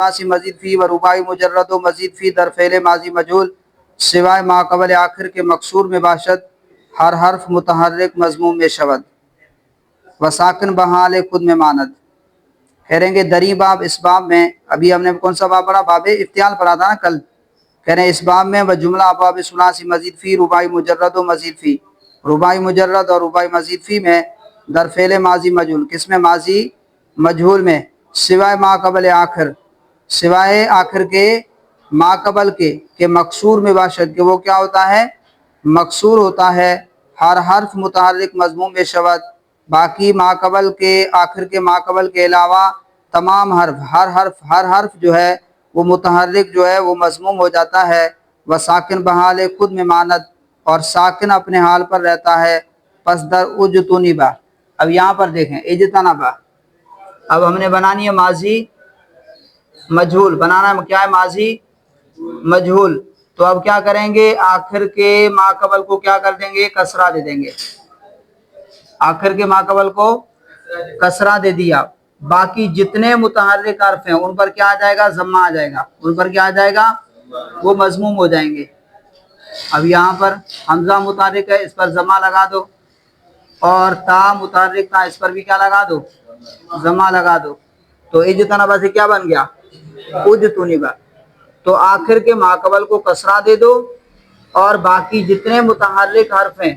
ثلاثی مزید فی و رباعی مجرد و مزید فی در فعل ماضی مجہول سوائے ما قبل آخر کے مکسور میں باشد ہر حرف متحرک مضموم میں شود و ساکن بحال خود میں ماند۔ کہہ رہیں گے دری باب، اس باب میں ابھی ہم نے کون سا باب پڑھا؟ باب افتعال پڑھا تھا نا کل۔ کہہ رہے ہیں اس باب میں و جملہ ابواب ثلاثی مزید فی رباعی مجرد و مزید فی، رباعی مجرد اور رباعی مزید فی میں در فعل ماضی مجہول، کس میں؟ ماضی مجہول میں، سوائے ما قبل آخر، سوائے آخر کے، ما قبل کے مکسور میں باشد، کہ وہ کیا ہوتا ہے؟ مکسور ہوتا ہے، ہر حرف متحرک مضموم میں شود، باقی ما قبل کے، آخر کے ما قبل کے علاوہ تمام حرف، ہر حرف جو ہے وہ متحرک جو ہے وہ مضموم ہو جاتا ہے۔ وہ ساکن بحال خود میں ماند، اور ساکن اپنے حال پر رہتا ہے۔ پس در اجتنبا، اب یہاں پر دیکھیں اجتنبا، اب ہم نے بنانی ہے ماضی مجہول، بنانا ہے کیا ہے؟ ماضی مجہول۔ تو اب کیا کریں گے؟ آخر کے ما قبل کو کیا کر دیں گے؟ کسرہ دے دیں گے، آخر کے ما قبل کو کسرہ دے دیا، باقی جتنے متحرک حرف ہیں ان پر کیا آ جائے گا؟ ضمہ آ جائے گا، ان پر کیا آ جائے گا؟ وہ مضموم ہو جائیں گے۔ اب یہاں پر حمزہ متحرک ہے، اس پر ضمہ لگا دو، اور تا متحرک تھا، اس پر بھی کیا لگا دو؟ ضمہ لگا دو۔ تو اجتنبا سے کیا بن گیا؟ اجتنبا۔ تو آخر کے ما قبل کو کسرہ دے دو، اور باقی جتنے متحرک حرف ہیں،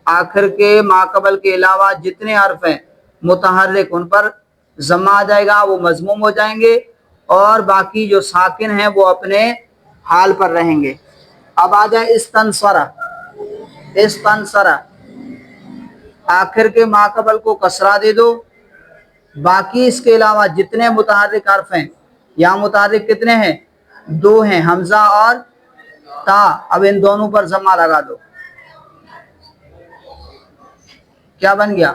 آخر کے ما قبل کے علاوہ جتنے حرف ہیں متحرک، ان پر ضمہ آ جائے گا، وہ مضموم ہو جائیں گے، اور باقی جو ساکن ہیں وہ اپنے حال پر رہیں گے۔ اب آ جائے استنصرہ، استنصرہ، آخر کے ما قبل کو کسرہ دے دو، باقی اس کے علاوہ جتنے متحرک حرف ہیں، یہاں متحرک کتنے ہیں؟ دو ہیں، حمزہ اور تا، اب ان دونوں پر ضمہ لگا دو، کیا بن گیا؟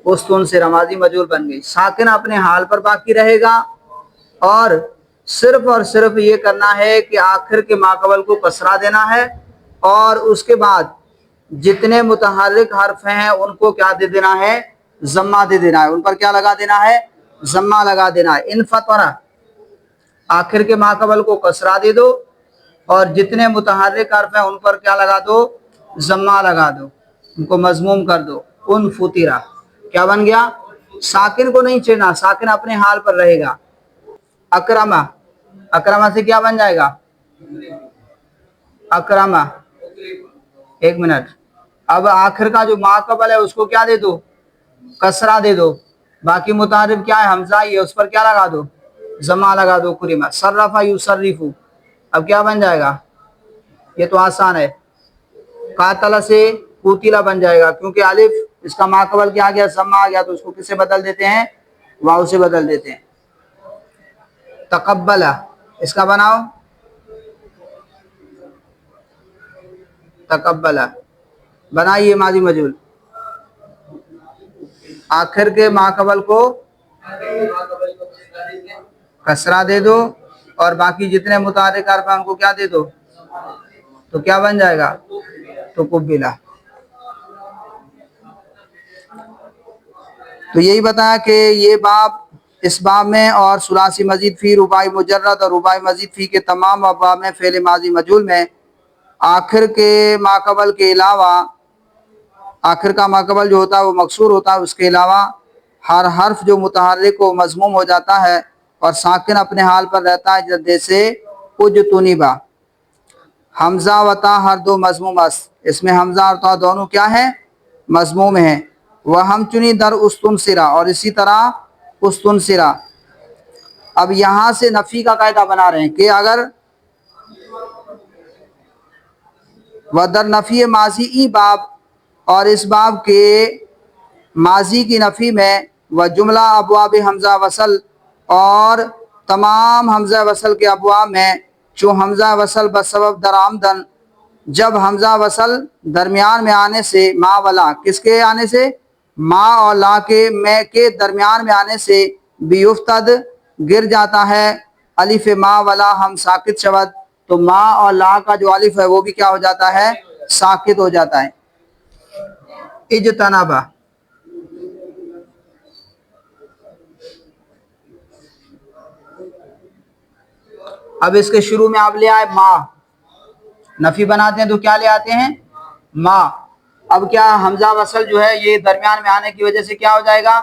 استنصرہ، ماضی مجہول بن گئی۔ ساکن اپنے حال پر باقی رہے گا، اور صرف یہ کرنا ہے کہ آخر کے ما قبل کو کسرہ دینا ہے، اور اس کے بعد جتنے متحرک حرف ہیں ان کو کیا دے دینا ہے؟ ضمہ دے دینا ہے، ان پر کیا لگا دینا ہے؟ ضمہ لگا دینا ہے۔ انفطرہ، آخر کے ما قبل کو کسرہ دے دو، اور جتنے متحرک حرف ہیں ان پر کیا لگا دو؟ ضمہ لگا دو، ان کو مضموم کر دو۔ انفطرہ کیا بن گیا؟ ساکن کو نہیں چھیڑنا، ساکن اپنے حال پر رہے گا۔ اکرمہ، اکرمہ سے کیا بن جائے گا؟ اکرمہ، ایک منٹ، اب آخر کا جو ما قبل ہے اس کو کیا دے دو؟ کسرہ دے دو، باقی متحرک کیا ہے؟ حمزہ ہی ہے، اس پر کیا لگا دو؟ ضمہ لگا دو۔ کرمہ، صرف یصرف، اب کیا بن جائے گا؟ یہ تو آسان ہے، قاتل سے قوتل بن جائے گا، کیونکہ الف اس کا ما قبل کیا آ گیا؟ ضمہ آ گیا، تو اس کو کس سے بدل دیتے ہیں؟ واو سے بدل دیتے ہیں۔ تقبل، اس کا بناؤ تقبل، بنائیے ماضی مجہول، آخر کے ما قبل کو کسرہ دے دو، اور باقی جتنے متحرک حرف ہیں ان کو کیا دے دو؟ تو کیا بن جائے گا؟ تقبلہ۔ تو یہی بتایا کہ یہ باب، اس باب میں اور ثلاثی مزید فی، رباعی مجرد اور رباعی مزید فی کے تمام ابواب میں فعل ماضی مجہول میں آخر کے ما قبل کے علاوہ، آخر کا ما قبل جو ہوتا ہے وہ مکسور ہوتا ہے، اس کے علاوہ ہر حرف جو متحرک و مضموم ہو جاتا ہے، اور ساکن اپنے حال پر رہتا ہے، جیسے اجتنبا۔ حمزہ و تا ہر دو مضموم است، اس میں حمزہ اور تا دونوں کیا ہیں؟ مضموم ہیں۔ وہ ہم چنی در استنصرہ، اور اسی طرح استنصرہ۔ اب یہاں سے نفی کا قاعدہ بنا رہے ہیں کہ اگر وہ در نفی ماضی ای باب، اور اس باب کے ماضی کی نفی میں وہ جملہ ابواب حمزہ وصل، اور تمام حمزہ وصل کے ابواب میں جو حمزہ وصل بسبب در آمدن، جب حمزہ وصل درمیان میں آنے سے، ما ولا، کس کے آنے سے؟ ما اور لا کے، میں کے درمیان میں آنے سے، بیفتد گر جاتا ہے، الف ما ولا ہم ساکت شود، تو ما اور لا کا جو الف ہے وہ بھی کیا ہو جاتا ہے؟ ساکت ہو جاتا ہے۔ اجتنبا، اب اس کے شروع میں آپ لے آئے ما, نفی بناتے ہیں تو کیا لے آتے ہیں ما. اب کیا حمزہ وصل جو ہے یہ درمیان میں آنے کی وجہ سے کیا ہو جائے گا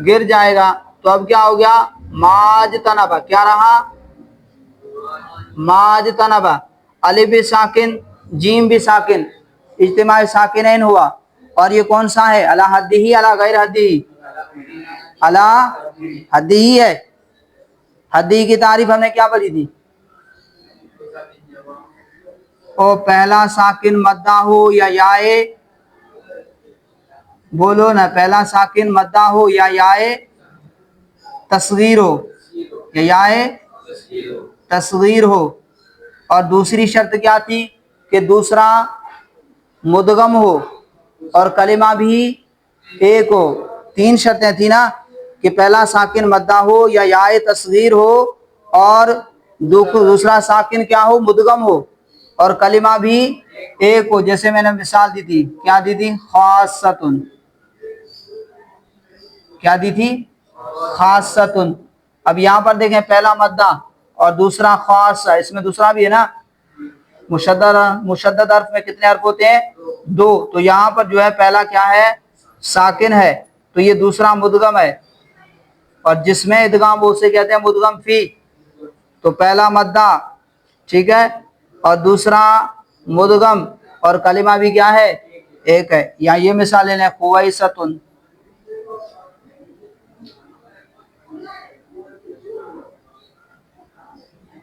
گر جائے گا. تو اب کیا ہو گیا ماجتنبا, کیا رہا ماجتنبا, الف بھی ساکن جیم بھی ساکن, اجتماع ساکنین ہوا. اور یہ کون سا ہے علی حدہ علی غیر حدہ, علی حدہ ہے. حدہ کی تعریف ہم نے کیا پڑھی تھی, او پہلا ساکن مدہ ہو یا یائے, بولو نا, پہلا ساکن مدہ ہو یا یائے تصغیر ہو, یا یائے تصغیر ہو. اور دوسری شرط کیا تھی کہ دوسرا مدغم ہو اور کلمہ بھی ایک ہو. 3 شرطیں تھیں نا, کہ پہلا ساکن مدہ ہو یا یائے تصغیر ہو اور دوسرا ساکن کیا ہو مدغم ہو اور کلمہ بھی ایک ہو. جیسے میں نے مثال دی تھی, کیا دی تھی خاصتن, کیا دی تھی خاصتن. اب یہاں پر دیکھیں پہلا مدہ اور دوسرا خاصہ, اس میں دوسرا بھی ہے نا, مشدد حرف میں کتنے حرف ہوتے ہیں 2. تو یہاں پر جو ہے پہلا کیا ہے ساکن ہے تو یہ دوسرا مدغم ہے, اور جس میں ادغام وہ اسے کہتے ہیں مدغم فی. تو پہلا مدہ ٹھیک ہے اور دوسرا مدغم اور کلمہ بھی کیا ہے ایک ہے. یہاں یہ مثال لیں خویستن,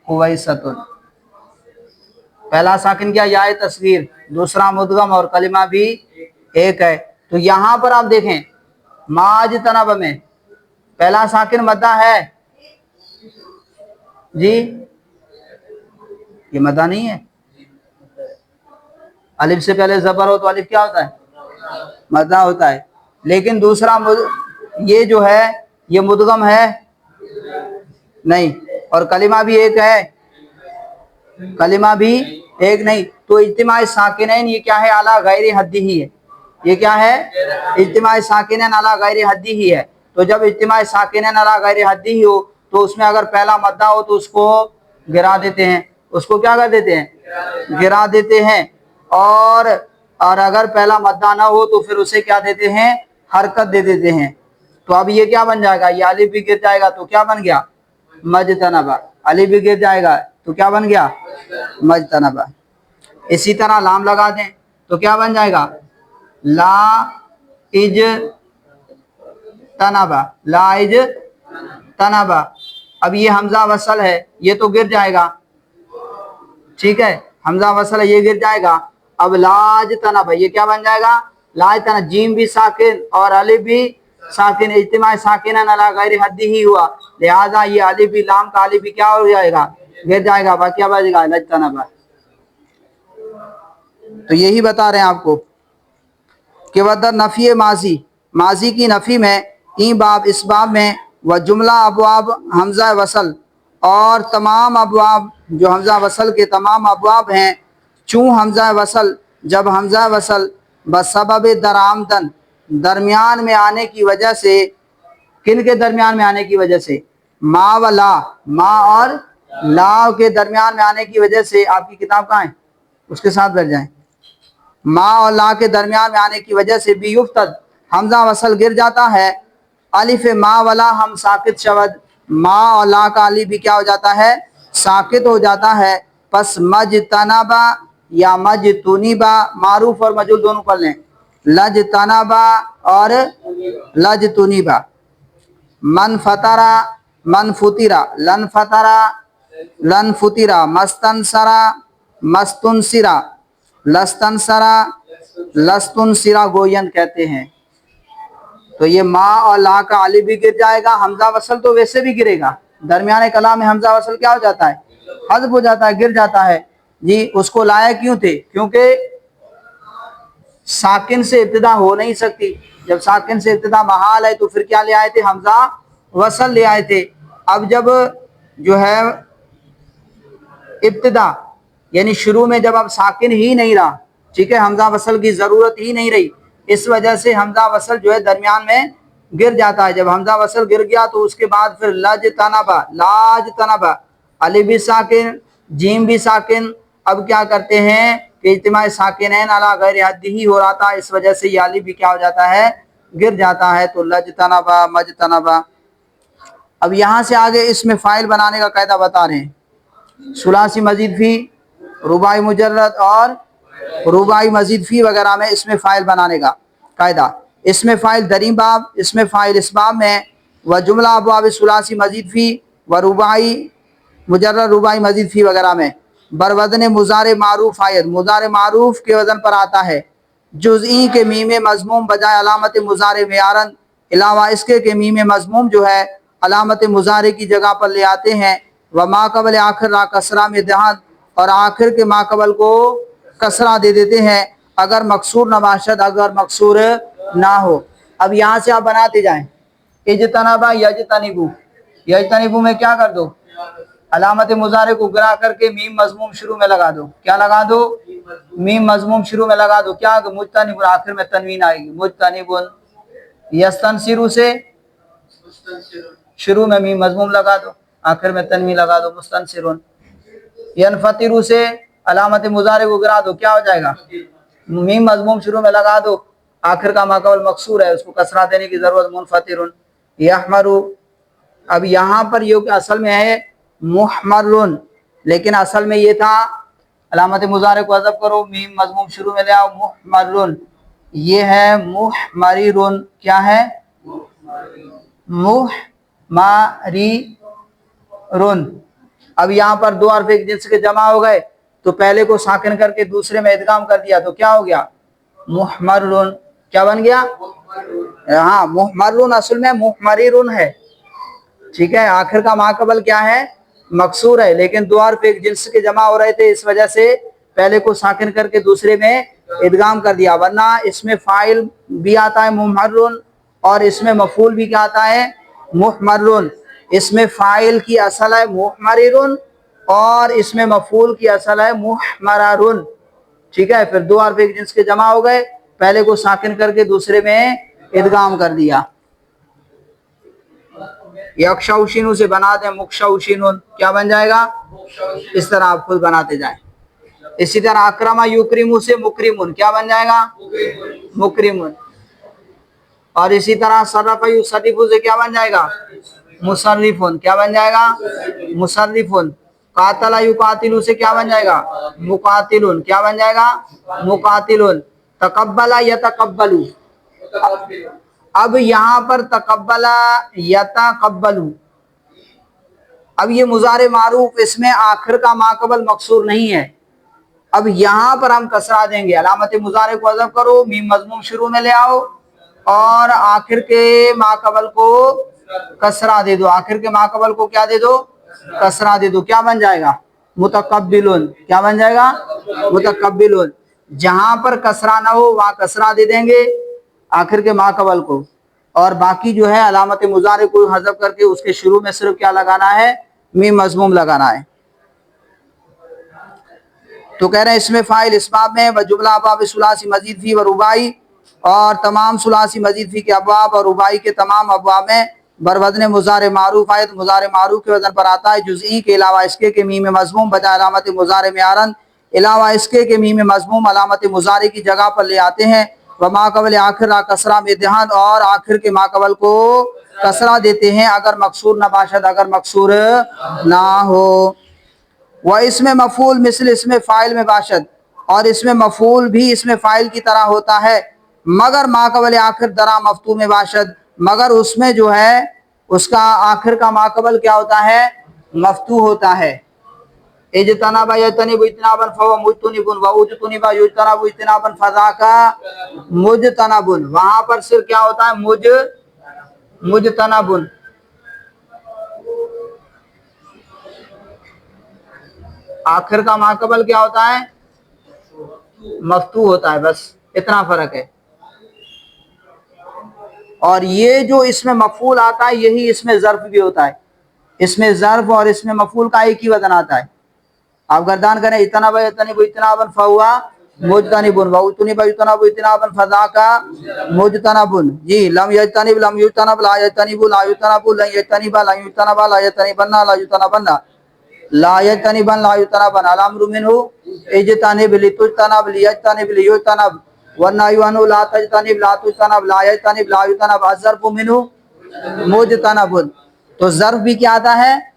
خویستن, پہلا ساکن کیا یائے تصغیر, دوسرا مدغم اور کلمہ بھی ایک ہے. تو یہاں پر آپ دیکھیں ماجتنب میں پہلا ساکن مدہ ہے جی, یہ مدہ نہیں ہے. الف سے پہلے زبر ہو تو الف کیا ہوتا ہے مدہ ہوتا ہے. لیکن دوسرا یہ جو ہے یہ مدغم ہے نہیں, اور کلمہ بھی ایک ہے, کلمہ بھی ایک نہیں. تو اجتماع ساکنین یہ کیا ہے اعلیٰ غیر حدی ہی ہے, یہ کیا ہے اجتماع ساکنین اعلیٰ غیر حدی ہی ہے. تو جب اجتماع ساکنین اعلیٰ غیر حدی ہی ہو تو اس میں اگر پہلا مدہ ہو تو اس کو گرا دیتے ہیں, اس کو کیا کر دیتے ہیں گرا دیتے ہیں. اور اگر پہلا مدہ نہ ہو تو پھر اسے کیا دیتے ہیں حرکت دے دیتے ہیں. تو اب یہ کیا بن جائے گا, یہ الف بھی گر جائے گا تو کیا بن گیا مجتنبہ, الف بھی گر جائے گا تو کیا بن گیا مجتنبہ. اسی طرح لام لگا دیں تو کیا بن جائے گا لا اج تنبا, لا اج تنبا. اب یہ حمزہ وصل ہے یہ تو گر جائے گا, ٹھیک ہے حمزہ وصل ہے یہ گر جائے گا. اب لاج تنبا یہ کیا بن جائے گا لاج تنبا, جیم بھی ساکن اور الف بھی ساکن, اجتماع ساکنن علی غیر حدی ہی ہوا, لہذا یہ الف بھی لام کا الف بھی کیا ہو جائے گا گر جائے گا. باقی بچے گا لجتنبا. تو یہی بتا رہے ہیں آپ کو کہ ودر نفی ماضی, ماضی کی نفی میں این باب اس باب میں و جملہ ابواب حمزہ وصل, اور تمام ابواب جو حمزہ وصل کے تمام ابواب ہیں, چوں حمزہ وصل جب حمزہ وصل بسبب درآمدن درمیان میں آنے کی وجہ سے, کن کے درمیان میں آنے کی وجہ سے ما و لا, ما اور لا کے درمیان میں آنے کی وجہ سے. آپ کی کتاب کہاں ہے اس کے ساتھ بیٹھ جائیں. ما اور لا کے درمیان میں آنے کی وجہ سے بھی یفتد حمزہ وصل گر جاتا ہے, الف ما ولا ہم ساکت شود, ما اور لا کا الف بھی کیا ہو جاتا ہے ساکت ہو جاتا ہے. پس مجتنبا یا مجتنبا, معروف اور مجہول دونوں پڑھ لیں, لجتنبا اور لجتنبا. من فطرا من فطرا, لن فطرا لن فطرا, مستنصرا مستنصرا, لستنصرا لستنصرا گوین کہتے ہیں. تو یہ ما اور لا کا الف بھی گر جائے گا, حمزہ وصل تو ویسے بھی گرے گا, درمیان کلام میں حمزہ وصل کیا ہو جاتا ہے حذف ہو جاتا ہے, گر جاتا ہے جی. اس کو لائے کیوں تھے, کیونکہ ساکن سے ابتدا ہو نہیں سکتی, جب ساکن سے ابتدا محال ہے تو پھر کیا لے آئے تھے حمزہ وصل لے آئے تھے. اب جب جو ہے ابتدا یعنی شروع میں جب اب ساکن ہی نہیں رہا, ٹھیک ہے, حمزہ وصل کی ضرورت ہی نہیں رہی, اس وجہ سے حمزہ وصل جو ہے درمیان میں گر جاتا ہے. جب حمزہ وصل گر گیا تو اس کے بعد پھر لج تنبا لاج تنبا, अलिफ भी साकिन, जीम भी साकिन। अब क्या करते हैं कि इज्तिमा साकिनैन अला गैर हद्दिही हो रहा था, इस वजह से ये अलिफ भी क्या हो जाता है, गिर जाता है। तो लजतनबा, मजतनबा। अब यहाँ से आगे इसमें फ़ाइल बनाने का कायदा बता रहे हैं। सुलासी मजीद फी, रुबाई मुजर्रद और रुबाई मजीद फी वगैरह में इसमें फ़ाइल बनाने का कायदा। इसमें फ़ाइल दरीम बाब, इसमें फ़ाइल इस बाब में, व जुमला अबवाब सुलासी मजीद फी व रुबाई मुजर्रद रुबाई मजीद फी वगैरह में बरवज़न मुज़ारे मारूफ आयत, मुज़ारे मारूफ के वज़न पर आता है। जुज़ई के मीम मज़मूम बजाय अलामत मुज़ारे मेयारन, अलावा इसके कि मीम मज़मूम जो है अलामत मुज़ारे की जगह पर ले आते हैं। व माक़बल आखिर रा कसरा में दहान, और आखिर के माक़बल को कसरा दे देते हैं अगर मकसूर नबाशत, अगर मकसूर ना हो। अब यहाँ से आप बनाते जाएं। इज्तनबा यजतनिबु, यजतनिबु में क्या कर दो, अलामत मुज़ारे को गिरा करके मीम मज़मूम शुरू में लगा दो। क्या लगा दो, मीम मज़मूम शुरू में लगा दो। क्या, मुजतनिबुन, आखिर में तनवीन आएगी, मुजतनिबुन। यस्तनसिरु से शुरू में मीम मज़मूम लगा दो, आखिर में तनवीन लगा दो, मुस्तनसिरुन। यनफतिरु से अलामत मुज़ारे को गिरा दो, क्या हो जाएगा, मीम मज़मूम शुरू में लगा दो, आखिर का माक़बल मकसूर है, उसको कसरा देने की ज़रूरत, मुनफतिरुन। यहमरु, अब यहाँ पर ये असल में है मुहमरुन, लेकिन असल में ये था अलामत मुज़ारे को हज़फ करो, मीम मज़मूम शुरू में ले आओ, मुहमरुन। ये है मुहमरिरुन, क्या है, मुहमरिरुन। अब यहाँ पर दो हर्फ एक जिन्स के जमा हो गए, तो पहले को साकिन करके दूसरे में इदगाम कर दिया, तो क्या हो गया, मुहमरुन। क्या बन गया, हाँ, मुहमरुन असल में मुहमरिरुन है, ठीक है। आखिर का माक़बल क्या है, मकसूर है, लेकिन दो हर्फ एक जिन्स के जमा हो रहे थे, इस वजह से पहले को साकिन करके दूसरे में इदगाम कर दिया। वरना इसमें फ़ाइल भी आता है मुहमरुन, और इसमें मफ़ूल भी क्या आता है, मुहमरुन। इसमें फ़ाइल की असल है मुहमरिरुन, और इसमें मफ़ूल की असल है मुहमररुन, ठीक है। फिर दो हर्फ एक जिन्स के जमा हो गए, पहले को साकिन करके दूसरे में इदगाम कर दिया। यक्षौशिनु से बना दें मुक्षौशिनुन, क्या बन जाएगा, इस तरह आप खुद बनाते जाएं। इसी तरह अकरमा युक्रिमु से मुक्रिमुन, क्या बन जाएगा, मुक्रिमुन। और इसी तरह सरफ़ युसर्रिफु से क्या बन जाएगा, मुसर्रिफुन, क्या बन जाएगा, मुसर्रिफुन। कातला युकातिलु से क्या बन जाएगा, मुकातिलुन, क्या बन जाएगा, मुकातिलुन। तकब्बला यतकब्बलु, अब यहाँ पर तकब्बला यतकब्बलु, अब ये मुज़ारे मारूफ, इसमें आखिर का माक़बल मकसूर नहीं है। अब यहाँ पर हम कसरा देंगे, अलामत मुज़ारे को हज़फ करो, मीम मज़मूम शुरू में ले आओ, और आखिर के माक़बल को कसरा दे दो, आखिर के माक़बल को क्या दे दो, कसरा दे दो। क्या बन जाएगा, मुतकब्बिलुन, क्या बन जाएगा, मुतकब्बिलुन। जहाँ पर कसरा ना हो वहाँ कसरा दे देंगे आखिर के माक़बल को, और बाकी जो है अलामत मुज़ारे को हज़फ करके उसके शुरू में सिर्फ क्या लगाना है, मीम मज़मूम लगाना है। तो कह रहे हैं इसमें फ़ाइल इस बाब में, व जुमला अबवाब सुलासी मजीद फी व रुबाई, और तमाम सुलासी मजीद फी के अबवाब और रुबाई के तमाम अबवाब में बरवज़न मुज़ारे मारूफ आयत, मुज़ारे मारूफ के वज़न पर आता है। जुज़ई के अलावा इसके कि मीम मज़मूम बजाय अलामत मुज़ारे मेयारन, अलावा इसके कि मीम मज़मूम अलामत मुज़ारे की जगह पर ले आते हैं। व माक़बल आखिर रा कसरा में दहान, और आखिर के माक़बल को कसरा देते हैं अगर मकसूर न बाशद, अगर मकसूर ना हो। वह इसमें मफ़ूल मिसल इसमें फ़ाइल में बाशद, और इसमें मफ़ूल भी इसमें फ़ाइल की तरह होता है, मगर माक़बल आखिर दरा मफ़तू में बाशद, मगर उसमें जो है उसका आखिर का माक़बल क्या होता है, मफ़तू होता है। इज्तनबा यजतनिबु इज्तिनाबन फहुव मुज्तनिबुन, व उज्तनिबा युज्तनबु इज्तिनाबन फज़ाका मुज्तनबुन। वहाँ पर सिर्फ क्या होता है, मुज्तनबुन। आखिर का माक़बल क्या होता है, मफ़तू होता है, बस इतना फ़र्क है। और ये जो इसमें मफ़ूल आता है यही इसमें ज़र्फ़ भी होता है, इसमें ज़र्फ़ और इसमें मफ़ूल का एक ही वज़न आता है। आप गर्दान करें इज्तनबा यजतनिबु इज्तिनाबन फहुव मुज्तनिबुन, व उज्तनिबा युज्तनबु इज्तिनाबन फज़ाका मुज्तनबुन। जी, लम यजतनिब लम युज्तनब, ला यजतनिबु ला युज्तनबु, लन यजतनिबा ला युज्तनबा, ला यजतनिबन्ना ला युज्तनबन्ना। ला यजतनिबन ला युतनबन अल अम्रु मिन्हु इज्तनिब लितुज्तनब लियजतनिब लियुज्तनब वन्नहयु अन्हु ला तजतनिब ला तुज्तनब ला यजतनिब ला युतनब अज़्ज़र्फु मिन्हु मुज्तनबुन। तो ज़र्फ भी क्या आता है?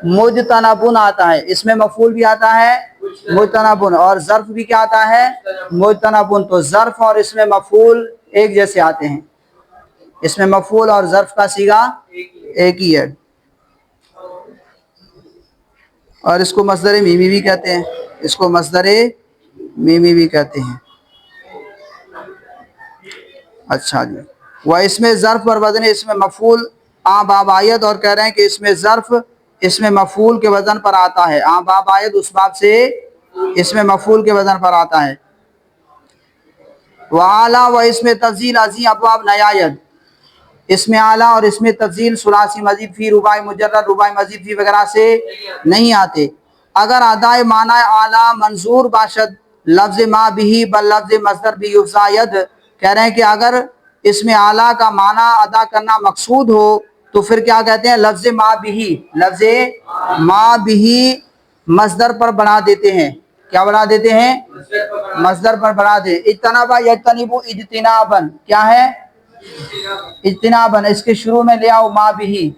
मुज्तनबुन आता है। इसमें मफूल भी आता है मुज्तनबुन, और ज़र्फ भी क्या आता है? मुज्तनबुन। तो ज़र्फ और इसमें मफूल एक जैसे आते हैं। इसमें मफूल और ज़र्फ का सीगा एक ही है, और इसको मस्दर मीमी भी कहते हैं। इसको मस्दर मीमी भी कहते हैं। अच्छा जी, वह इसमें ज़र्फ और वज़न इसमें मफूल बाबायत, और कह रहे हैं कि इसमें ज़र्फ इसमें मफूल के वज़न पर आता है। बाबायत उस बात से इसमें मफूल के वज़न पर आता है। वह आला व इसमें तफ़ज़ील अज़ी अबवाब नयायद, इसमें आला और इसमें तफ़ज़ील सुलासी मज़ीद फ़ी रुबाई मुजर्रद रुबाई मज़ीद फ़ी वगैरह से नहीं आते। अगर अदाए माना आला मंजूर बाशद लफ्ज़ मा बिही बल लफ्ज़ मस्दर भी युफ़्ज़ायद, कह रहे हैं कि अगर इसमें आला का माना अदा करना मकसूद हो तो फिर क्या कहते हैं? लफ्ज़ मा बिही, लफ्ज़ मा बिही मस्दर पर बना देते हैं। क्या बना देते हैं? मस्दर पर बना दे। इज्तनबा यज्तनिबु इज्तिनाबन, क्या है? इज्तिनाबन। इसके शुरू में ले आओ मा बिही,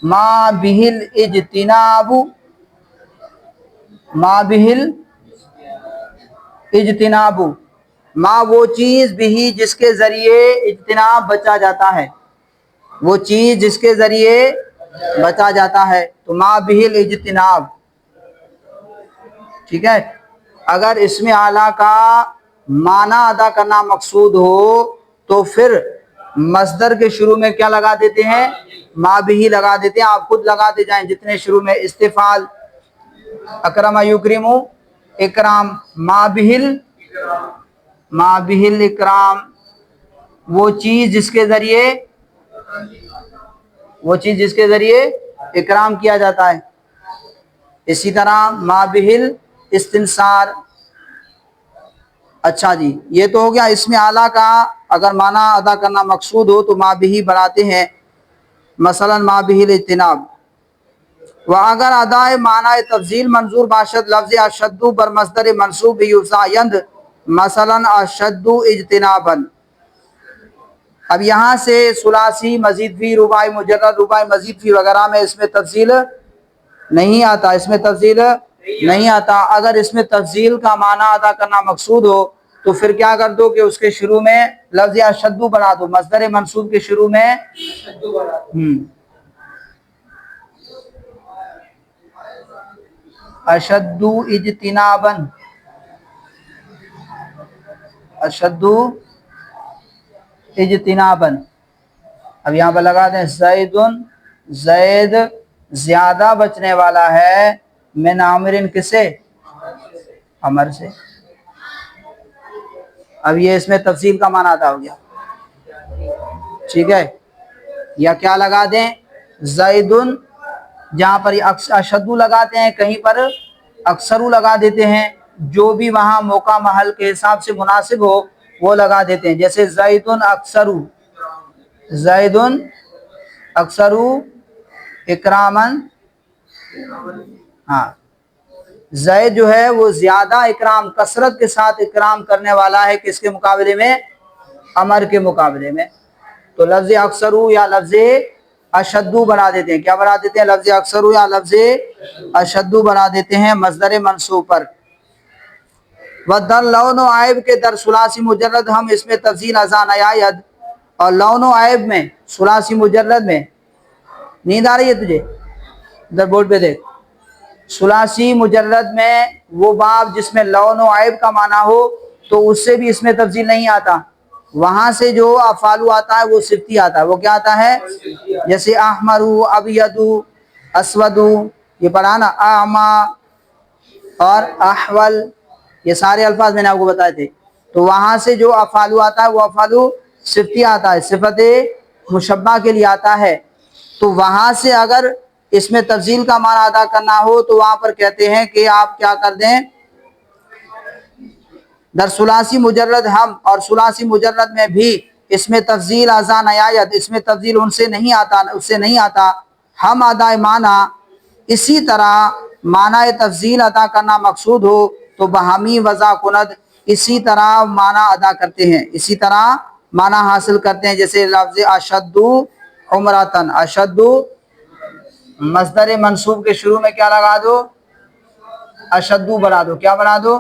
मा बिहिल इज्तिनाबु, मा बिहिल इज्तिनाबु। मा वो चीज़ बिही जिसके ज़रिए इज्तिनाब बचा जाता है, वो चीज़ जिसके ज़रिए बचा जाता है। तो मा बिहिल इज्तिनाब, ठीक है। अगर इसमें आला का माना अदा करना मकसूद हो तो फिर मस्दर के शुरू में क्या लगा देते हैं? मा बिही लगा देते हैं। आप खुद लगाते जाएं जितने शुरू में इस्तिफाल, अकरमा युकरिमु इकराम, मा बिहिल इकराम, वो चीज़ जिसके ज़रिए इकराम किया जाता है। इसी तरह मा बिहिल इस्तिनसार। अच्छा जी, ये तो हो गया इसमें आला का अगर माना अदा करना मकसूद हो तो मा बिही बनाते हैं, मसलन मा बिहिल इज्तिनाब। व अगर अदाए माना तफ़ज़ील मंजूर बाशद लफ्ज़ अशद्दु बर मस्दर मनसूब युफ़्ज़ायद, मसलन अशद्दु इज्तिनाबन। अब यहाँ से सुलासी मज़ीद फ़ी रुबाई मुजर्रद रुबाई मज़ीद फ़ी वगैरह में इसमें तफ़ज़ील नहीं आता, इसमें तफ़ज़ील नहीं आता। अगर इसमें तफ़ज़ील का माना अदा करना मकसूद हो तो फिर क्या कर दो कि उसके शुरू में लफ्ज़ अशद्दु बना दो, मस्दर मनसूब के शुरू में अशद्दु इज्तिनाबन, अशद्दु इज्तिनाबन। अब यहाँ पर लगा दें ज़ैदुन, ज़ैद ज़्यादा बचने वाला है, मिन आमिरिन किसे? अमर से। अब ये इसमें तफसील का माना अदा हो गया, ठीक है। या क्या लगा दें? ज़ैदुन, जहाँ पर अशद्दु लगाते हैं कहीं पर अक्सरू लगा देते हैं, जो भी वहाँ मौका महल के हिसाब से मुनासिब हो वो लगा देते हैं। जैसे ज़ैदुन अक्सरू, ज़ैदुन अक्सरू इकरामन। हाँ, ज़ैद जो है वो ज़्यादा इकराम, कसरत के साथ इकराम करने वाला है, किसके मुकाबले में? अमर के मुकाबले में। तो लफ्ज़ अक्सरू या लफ्ज़ अशद्दु बना देते हैं। क्या बना देते हैं? लफ्ज़ अक्सरू या लफ्ज़ अशद्दु बना देते हैं मस्दर मंसूब पर। वदर लौन आयब के दर सुलासी मुजर्रद, हम इसमें तफसील अज़ान आयद। और लौन आयब में सुलासी मुजर्रद में, नींद आ रही है तुझे? इधर बोर्ड पे देख। सुलासी मुजर्रद में वो बाब जिसमें लौन आयब का माना हो तो उससे भी इसमें तफसील नहीं आता। वहाँ से जो अफ़ालू आता है वो सिफ्ती आता है। वो क्या आता है? जैसे अहमरू, अबियदु, अस्वदु, ये पढ़ा ना, आमा और अहवल, ये सारे अल्फाज मैंने आपको बताए थे। तो वहाँ से जो अफ़ालू आता है वो अफ़ालू सिफ्ती आता है, सिफत मुशब्बा के लिए आता है। तो वहाँ से अगर इसमें तफसील का माना अदा करना हो तो वहाँ पर कहते हैं कि आप क्या कर दें, दर सुलासी मुजर्रद हम, और सुलासी मुजर्रद में भी इसमें तफसील अज़ान आयत, इसमें तफसील उनसे नहीं आता, उससे नहीं आता। हम अदाए माना اسی طرح معنی تفضیل ادا کرنا مقصود ہو تو بہمی وضع کند اسی طرح معنی ادا کرتے ہیں، اسی طرح معنی حاصل کرتے ہیں. جیسے لفظ اشدو عمرتن، اشدو مصدر منصوب کے شروع میں کیا لگا دو؟ اشدو بنا دو. کیا بنا دو؟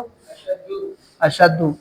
اشدو.